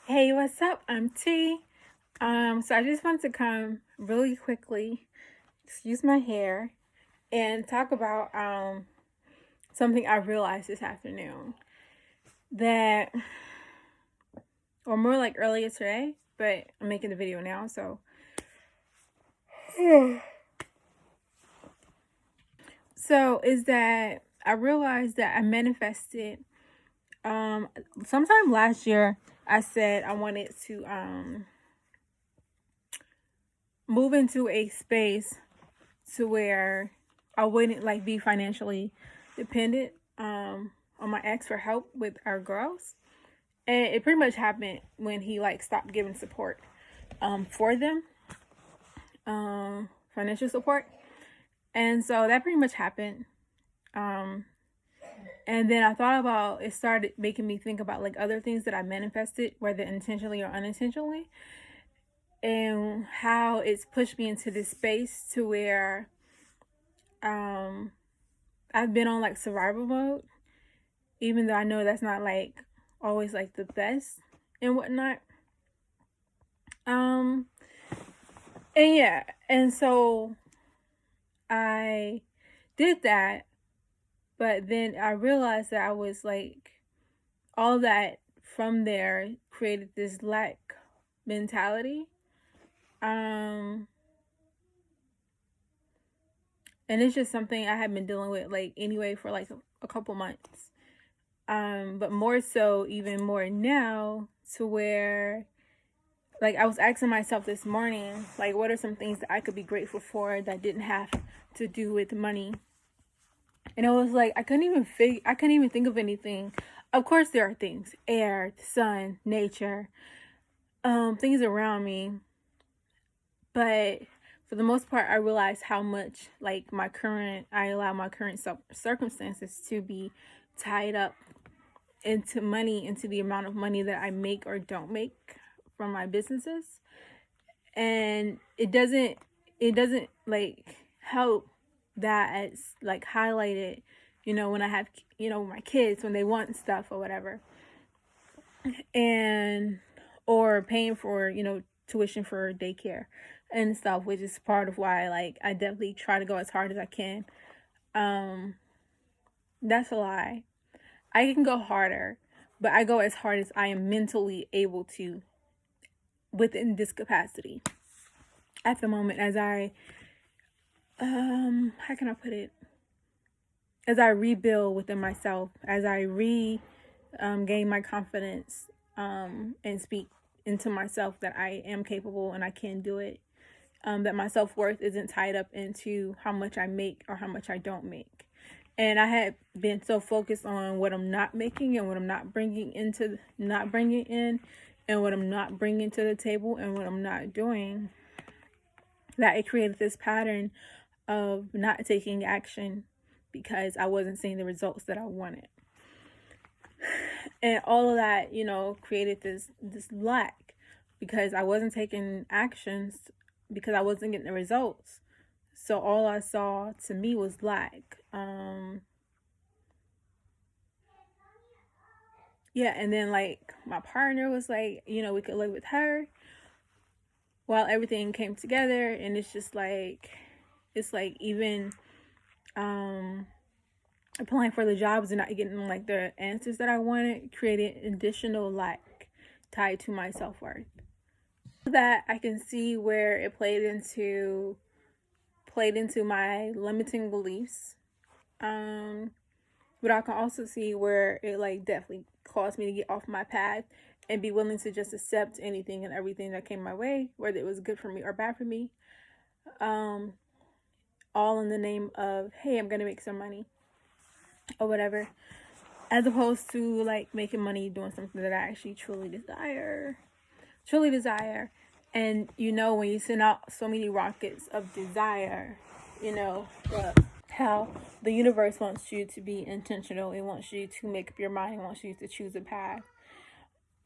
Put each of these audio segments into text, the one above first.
Hey, what's up? I'm T. So I just want to come really quickly, excuse my hair, and talk about something I realized this afternoon that, or more like earlier today, but I'm making the video now. So is that I realized that I manifested um sometime last year. I said I wanted to move into a space to where I wouldn't like be financially dependent on my ex for help with our girls. And it pretty much happened when he like stopped giving support for them, financial support. And so that pretty much happened. Um and then I thought about it, started making me think about like other things that I manifested, whether intentionally or unintentionally, and how it's pushed me into this space to where um I've been on like survival mode, even though I know that's not like always like the best and whatnot. Um, and yeah, and so I did that, but then I realized that I was like, all that from there created this lack mentality. Um, and it's just something I had been dealing with like anyway for like a couple months. But more so, even more now, to where like I was asking myself this morning, like what are some things that I could be grateful for that didn't have to do with money? And it was like I couldn't even think of anything. Of course there are things, air, sun, nature, things around me. But for the most part, I realized how much like I allow my current circumstances to be tied up into money, into the amount of money that I make or don't make from my businesses. And it doesn't like help that it's like highlighted, when I have, my kids when they want stuff or whatever, and or paying for, tuition for daycare and stuff, which is part of why like I definitely try to go as hard as I can. um that's a lie. I can go harder, but I go as hard as I am mentally able to within this capacity at the moment, as I how can I put it, as I rebuild within myself, as I gain my confidence, and speak into myself that I am capable and I can do it. That my self worth isn't tied up into how much I make or how much I don't make. And I had been so focused on what I'm not making and what I'm not bringing in, and what I'm not bringing to the table and what I'm not doing, that it created this pattern of not taking action because I wasn't seeing the results that I wanted. And all of that, created this lack because I wasn't taking actions, because I wasn't getting the results. So all I saw to me was lack. Yeah, and then like my partner was like, we could live with her while everything came together, and it's like even um applying for the jobs and not getting like the answers that I wanted created additional lack tied to my self-worth. That I can see where it played into my limiting beliefs. Um but I can also see where it like definitely caused me to get off my path and be willing to just accept anything and everything that came my way, whether it was good for me or bad for me. Um all in the name of, hey, I'm gonna make some money or whatever, as opposed to like making money doing something that I actually truly desire. And when you send out so many rockets of desire, how the universe wants you to be intentional. It wants you to make up your mind. It wants you to choose a path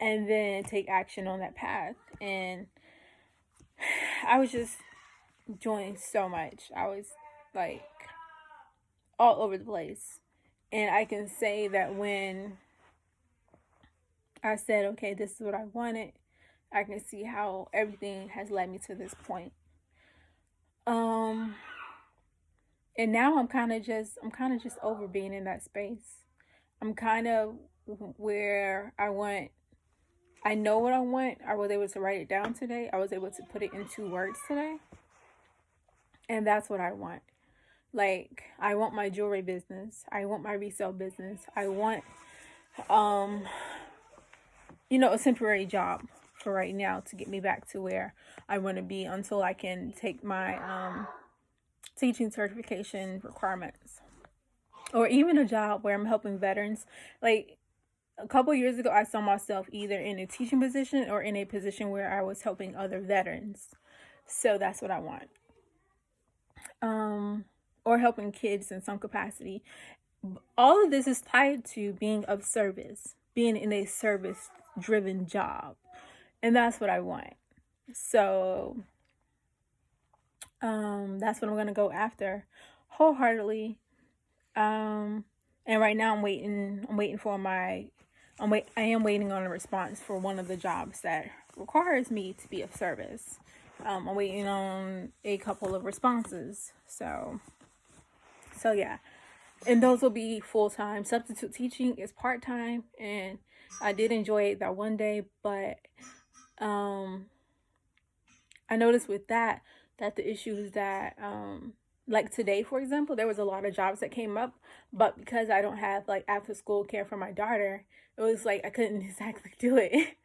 and then take action on that path. And I was just doing so much. I was like all over the place. And I can say that when I said, okay, this is what I wanted. I can see how everything has led me to this point. Um, and now I'm kind of just over being in that space. I'm kind of where I know what I want. I was able to write it down today. I was able to put it into words today. And that's what I want. Like, I want my jewelry business. I want my resale business. I want um a temporary job for right now to get me back to where I want to be until I can take my teaching certification requirements, or even a job where I'm helping veterans. Like, a couple years ago, I saw myself either in a teaching position or in a position where I was helping other veterans. So that's what I want. Um, or helping kids in some capacity. All of this is tied to being of service, being in a service driven job. And that's what I want. So that's what I'm gonna go after wholeheartedly. And right now I'm waiting for my I am waiting on a response for one of the jobs that requires me to be of service. I'm waiting on a couple of responses. So yeah. And those will be full time. Substitute teaching is part time, and I did enjoy it that one day, but um I noticed with that the issue is that like today, for example, there was a lot of jobs that came up, but because I don't have like after school care for my daughter, it was like I couldn't exactly do it.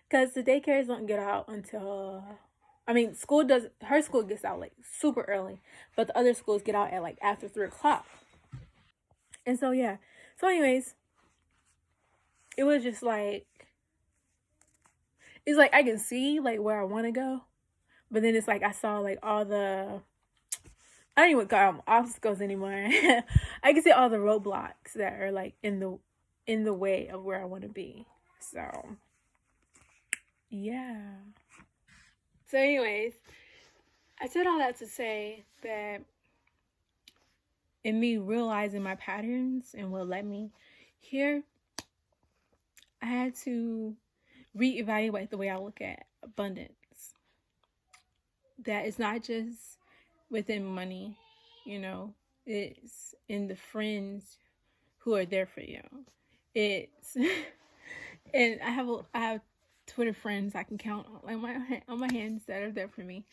Because the daycares don't get out until, I mean, her school gets out like super early, but the other schools get out at like after 3 o'clock. And so yeah. So anyways, it was just like, it's like I can see like where I want to go, but then it's like I saw like all the, I don't even call them obstacles anymore. I can see all the roadblocks that are like in the way of where I want to be. So yeah. So anyways, I said all that to say that in me realizing my patterns and what led me here, I had to reevaluate the way I look at abundance. That it's not just within money, it's in the friends who are there for you. It's and I have Twitter friends I can count on my hands that are there for me.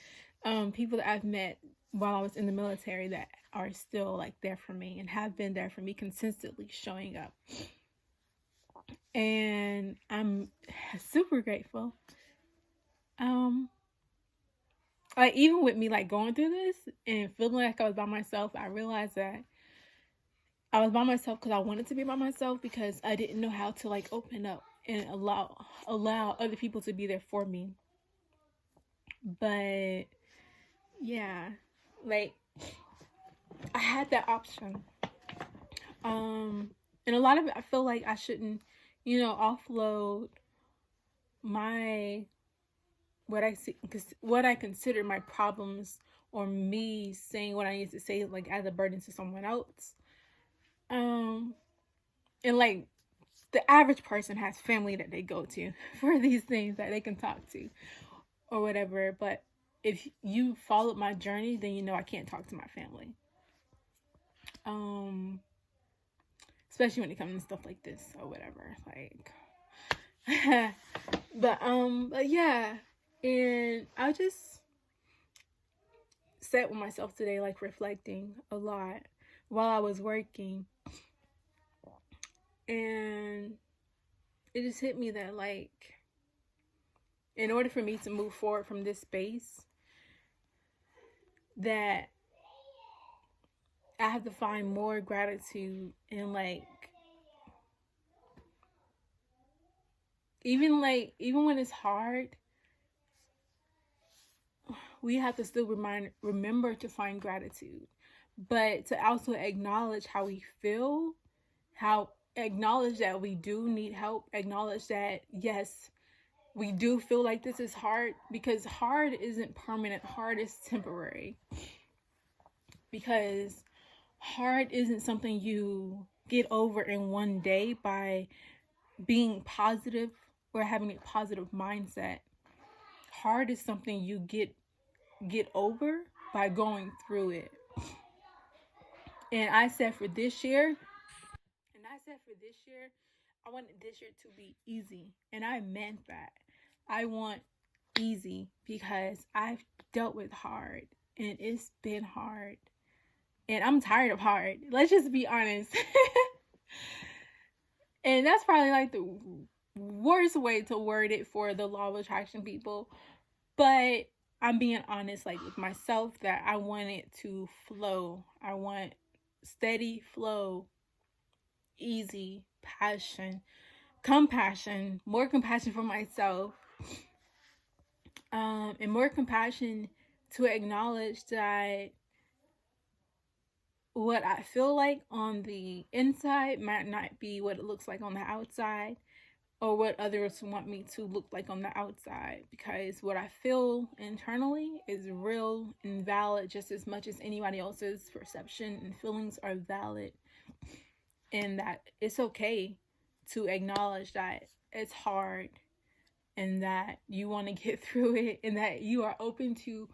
People that I've met while I was in the military that are still like there for me and have been there for me, consistently showing up. And I'm super grateful. Like, even with me like going through this and feeling like I was by myself, I realized that I was by myself because I wanted to be by myself, because I didn't know how to like open up and allow other people to be there for me. But yeah, like, I had that option. And a lot of it I feel like I shouldn't, offload my what I consider my problems, or me saying what I need to say like as a burden to someone else. And like, the average person has family that they go to for these things that they can talk to or whatever. But if you followed my journey, then I can't talk to my family. Especially when it comes to stuff like this or whatever. Like but yeah. And I just sat with myself today, like reflecting a lot while I was working. And it just hit me that, like, in order for me to move forward from this space, that I have to find more gratitude and like even when it's hard, we have to still remember to find gratitude, but to also acknowledge how we feel, acknowledge that we do need help, acknowledge that yes, we do feel like this is hard, because hard isn't permanent, hard is temporary. Because hard isn't something you get over in one day by being positive or having a positive mindset. Hard is something you get over by going through it. And I said for this year, I wanted this year to be easy. And I meant that. I want easy because I've dealt with hard and it's been hard. And I'm tired of hard. Let's just be honest. And that's probably like the worst way to word it for the law of attraction people. But I'm being honest, like with myself, that I want it to flow. I want steady flow, easy, passion, compassion, more compassion for myself, and more compassion to acknowledge that what I feel like on the inside might not be what it looks like on the outside, or what others want me to look like on the outside, because what I feel internally is real and valid just as much as anybody else's perception and feelings are valid. And that it's okay to acknowledge that it's hard and that you want to get through it and that you are open to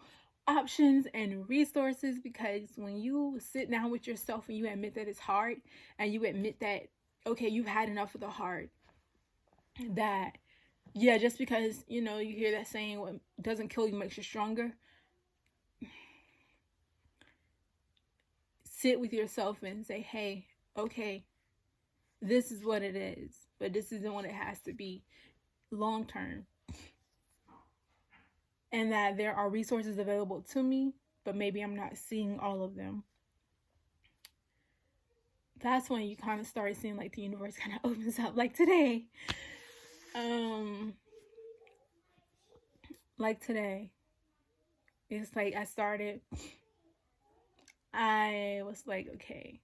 options and resources, because when you sit down with yourself and you admit that it's hard and you admit that, okay, you've had enough of the hard, that, yeah, just because, you hear that saying, what doesn't kill you makes you stronger. Sit with yourself and say, hey, okay, this is what it is, but this isn't what it has to be long term. And that there are resources available to me, but maybe I'm not seeing all of them. That's when you kind of start seeing like the universe kind of opens up. Like today, it's like I was like, okay,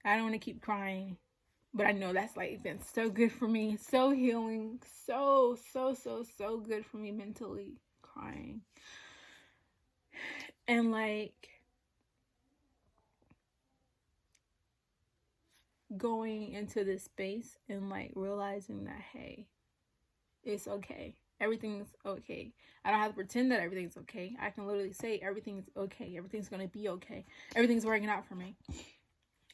I don't want to keep crying, but I know that's like been so good for me, so healing, so good for me mentally, crying. And like going into this space and like realizing that, hey, it's okay. Everything's okay. I don't have to pretend that everything's okay. I can literally say everything's okay. Everything's going to be okay. Everything's working out for me.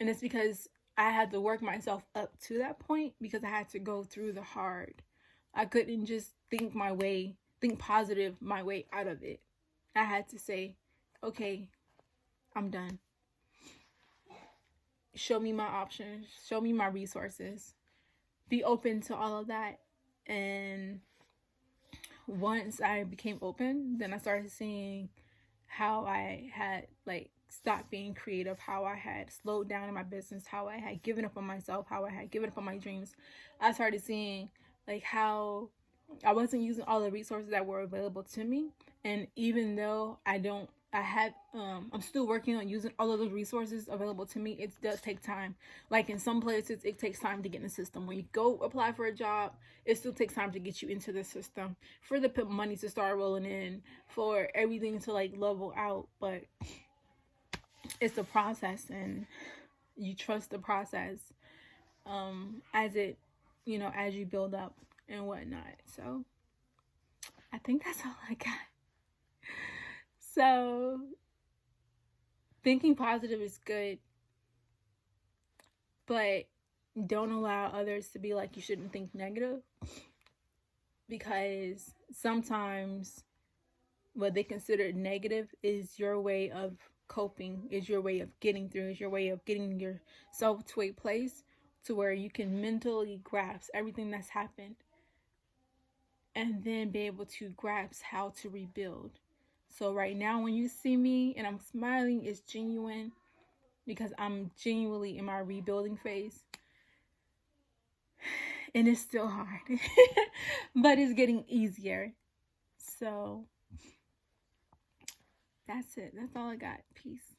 And it's because I had to work myself up to that point, because I had to go through the hard. I couldn't just think positive my way out of it. I had to say, okay, I'm done. Show me my options. Show me my resources. Be open to all of that. And once I became open, then I started seeing how I had like stopped being creative, how I had slowed down in my business, how I had given up on myself, how I had given up on my dreams. I started seeing like how I wasn't using all the resources that were available to me. And even though I'm still working on using all of those resources available to me, it does take time. Like in some places, it takes time to get in the system. When you go apply for a job, it still takes time to get you into the system, for the money to start rolling in, for everything to like level out. But it's a process, and you trust the process as it, as you build up and whatnot. So I think that's all I got. So thinking positive is good, but don't allow others to be like, you shouldn't think negative, because sometimes what they consider negative is your way of coping, is your way of getting through, is your way of getting yourself to a place to where you can mentally grasp everything that's happened and then be able to grasp how to rebuild. So right now when you see me and I'm smiling, it's genuine, because I'm genuinely in my rebuilding phase. And it's still hard, but it's getting easier. So that's it. That's all I got. Peace.